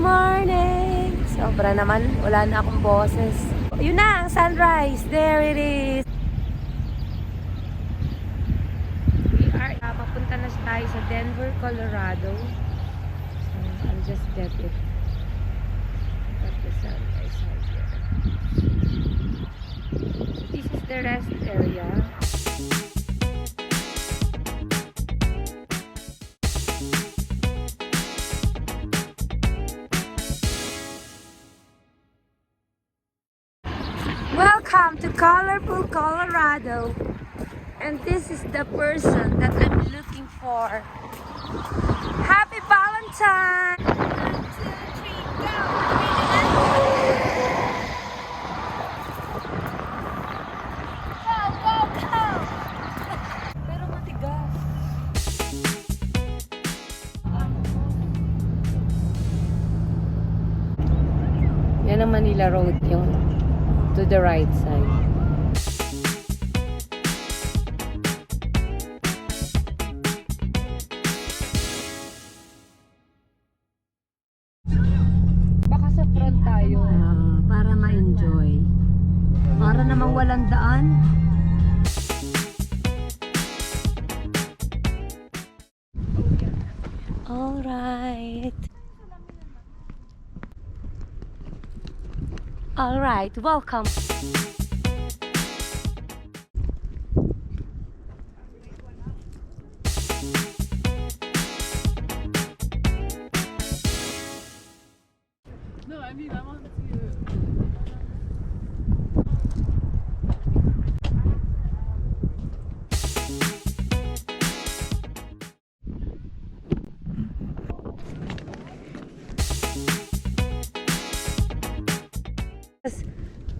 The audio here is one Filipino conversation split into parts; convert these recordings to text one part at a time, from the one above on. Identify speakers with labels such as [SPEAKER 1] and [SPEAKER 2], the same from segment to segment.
[SPEAKER 1] morning! Sobra naman, wala na akong boses. Yun na, ang sunrise. There it is. We are, papunta na tayo sa Denver, Colorado. So, I'll just get it. Got the sunrise right here. This is the rest area. Welcome to colorful Colorado, and this is the person that I'm looking for. Happy Valentine! 1, 2, 3, go! Go, go, go! Pero matigas. Yan ang Manila Road, yung to the right side. Baka sa front tayo. Para ma-enjoy. Para namang walang daan. Alright. Alright, welcome.
[SPEAKER 2] No, I mean, I want to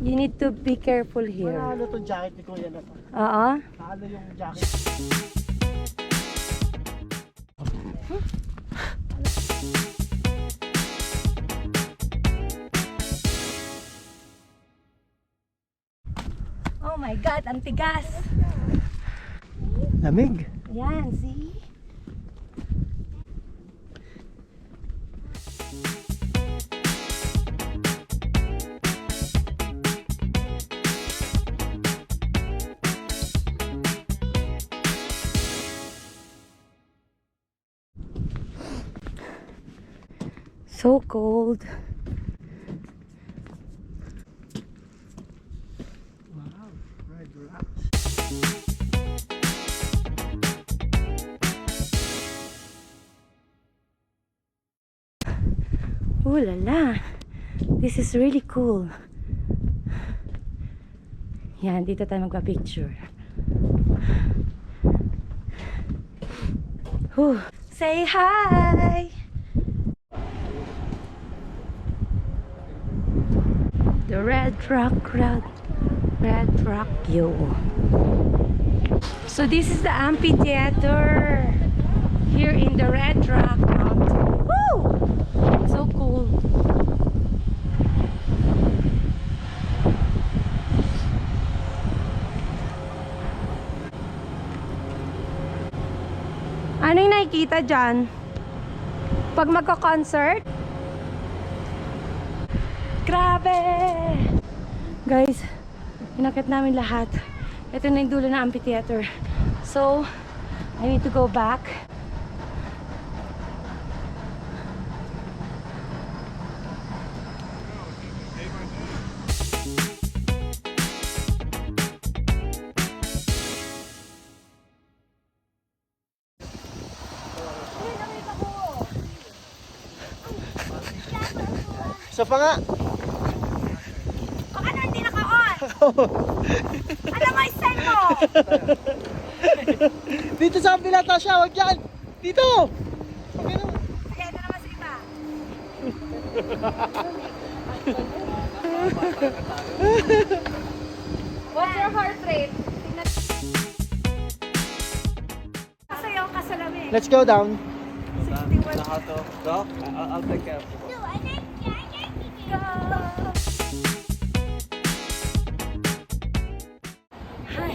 [SPEAKER 1] You need to be careful here.
[SPEAKER 2] Mahalo itong jacket ni Kuya na to.
[SPEAKER 1] Oo.
[SPEAKER 2] Mahalo yung jacket.
[SPEAKER 1] Oh my God, ang tigas.
[SPEAKER 2] Lamig.
[SPEAKER 1] Yan, see? So cold.
[SPEAKER 2] Wow, right, relax.
[SPEAKER 1] Ooh la la. This is really cool. Yan, dito tayo magpa-picture. Say hi! The Red Rock crowd. Red Rock yo. So this is the amphitheater here in the Red Rock Mountain. Woo! So cool. Ano yung nakikita dyan? Pag magka-concert? Grabe! Guys, inakit namin lahat. Ito na yung dulo ng amphitheater. So, I need to go back.
[SPEAKER 2] Isa pa nga.
[SPEAKER 1] Ano hindi naka-on? Ano may send mo?
[SPEAKER 2] Dito sa pilata siya, wag yan. Dito. Okay na.
[SPEAKER 1] Ayan, ito naman sa iba. What's your heart rate? Kasayaw ka sa lamig.
[SPEAKER 2] Let's go down.
[SPEAKER 1] 61.
[SPEAKER 3] Go? I'll take care of it.
[SPEAKER 1] Go! Hi.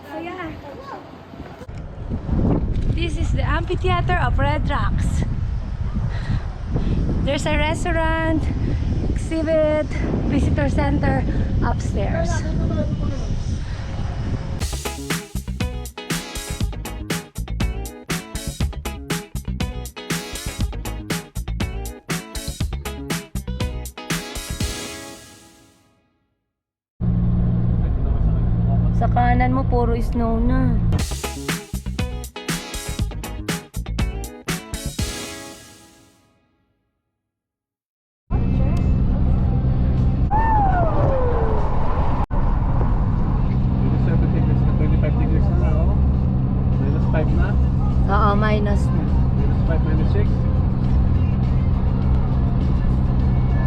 [SPEAKER 1] So yeah. This is the amphitheater of Red Rocks. There's a restaurant, exhibit, visitor center upstairs. Sa kanan mo, puro snow na. Oo, minus na.
[SPEAKER 2] Minus 5, minus 6.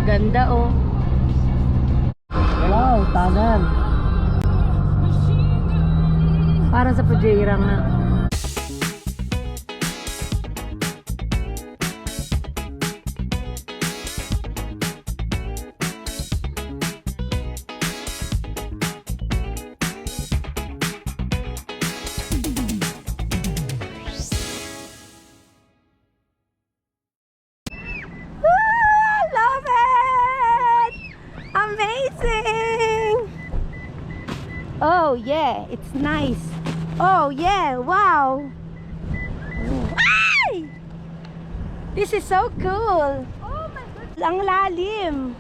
[SPEAKER 1] Ganda oh.
[SPEAKER 2] Wow, tanan.
[SPEAKER 1] Parang sa Pajerang na. Love it! Amazing! Oh yeah, it's nice. Oh yeah, wow! Ay! This is so cool! Oh my God! Ang lalim!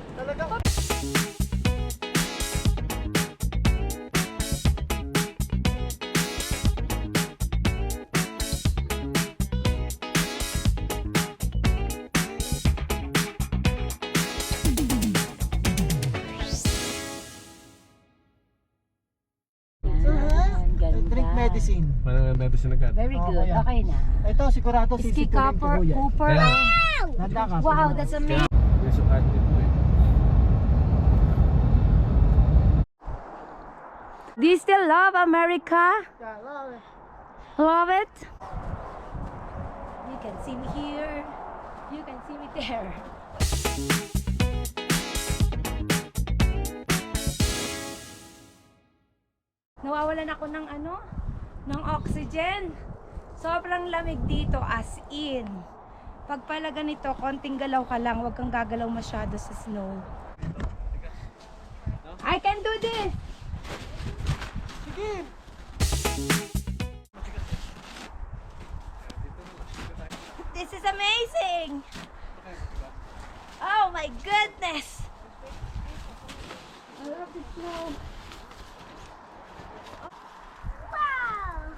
[SPEAKER 2] Drink medicine.
[SPEAKER 3] Medicine agad.
[SPEAKER 1] Very good.
[SPEAKER 2] Okay,
[SPEAKER 1] Okay na.
[SPEAKER 2] Ito sigurado
[SPEAKER 1] Ski
[SPEAKER 2] sisipulin ko yan.
[SPEAKER 1] Cooper.
[SPEAKER 2] Nanda ka.
[SPEAKER 1] Wow, that's amazing.
[SPEAKER 3] There's a card dito eh.
[SPEAKER 1] Do you still love America?
[SPEAKER 2] Yeah, love it.
[SPEAKER 1] Love it? You can see me here. You can see me there. Nawawalan ako ng ng oxygen. Sobrang lamig dito, as in. Pag pala ganito, konting galaw ka lang, huwag kang gagalaw masyado sa snow. I can do this!
[SPEAKER 2] Sige.
[SPEAKER 1] This is amazing! Oh my goodness! I love the snow.
[SPEAKER 4] Wow!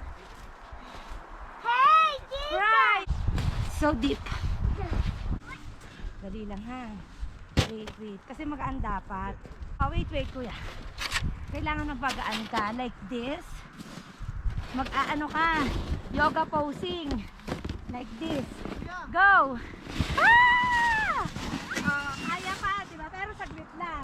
[SPEAKER 4] Hey,
[SPEAKER 1] Right! So deep. Dali lang ha. Wait. Kasi magaan dapat. Oh, wait, kuya. Kailangan mapagaan ka. Like this. Mag-aano ka. Yoga posing. Like this. Go! Ah! Oh, kaya pa, diba? Pero saglit lang.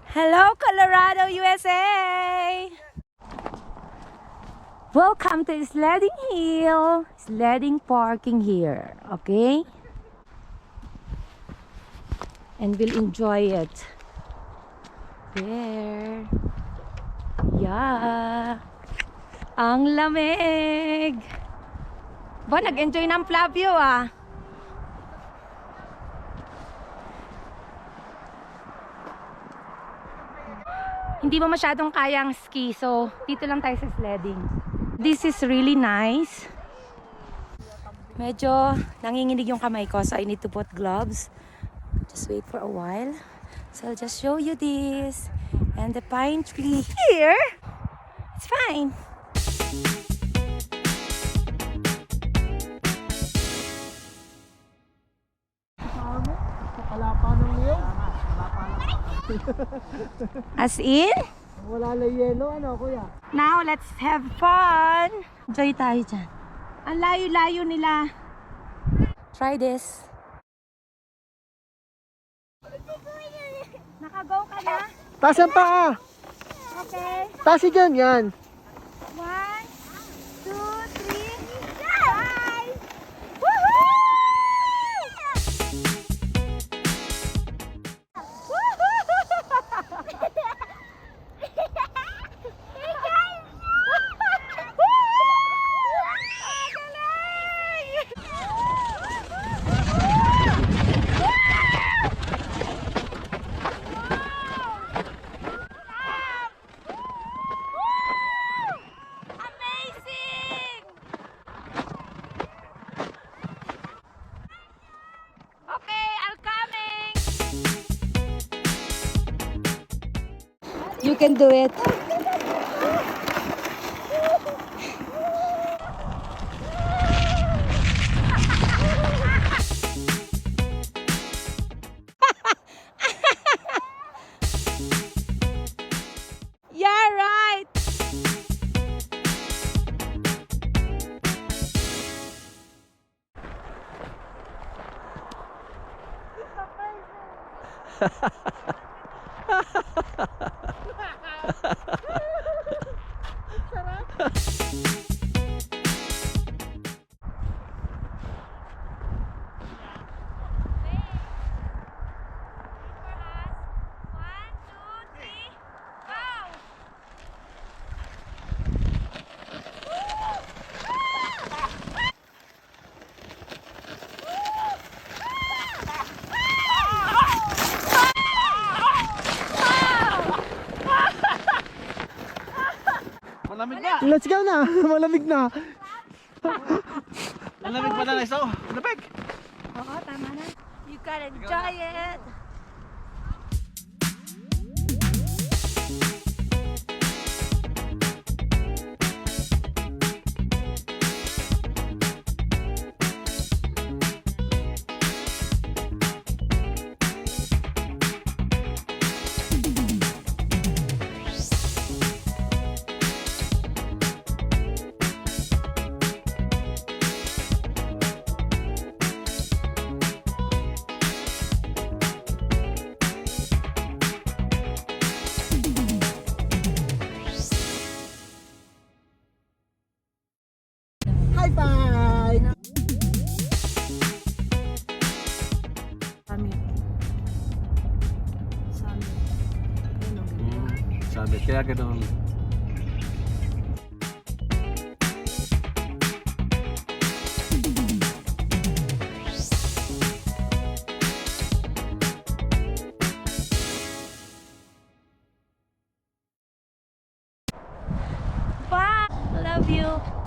[SPEAKER 1] Hello, Colorado, USA! Welcome to Sledding Hill. Sledding parking here, okay? And we'll enjoy it. There. Yeah. Ang lamig. Ba, nag-enjoy ng Flavio ah. Hindi mo masyadong kayang ski, so dito lang tayo sa sledding. This is really nice. Medyo nanginginig yung kamay ko, so I need to put gloves. Just wait for a while. So I'll just show you this. And the pine tree here. It's fine.
[SPEAKER 2] Kalapa ng liyo.
[SPEAKER 1] As in?
[SPEAKER 2] Wala na yelo, ano kuya?
[SPEAKER 1] Now, let's have fun. Enjoy tayo dyan. Ang layo-layo nila. Try this. Nakago ka na?
[SPEAKER 2] Taas ang paa.
[SPEAKER 1] Okay.
[SPEAKER 2] Taas dyan, yan.
[SPEAKER 1] 1, 2, 3, bye! Woohoo! can do it. Yeah, right.
[SPEAKER 3] Malamig na!
[SPEAKER 2] Let's go na! Malamig na!
[SPEAKER 3] Malamig pa na iso! Malamig!
[SPEAKER 1] Oo, tama na. You gotta enjoy it.
[SPEAKER 2] High five!
[SPEAKER 1] Summit. Summit. Yun ang ganda.
[SPEAKER 3] Sabi, kaya ganoon.
[SPEAKER 1] Bye. Love you.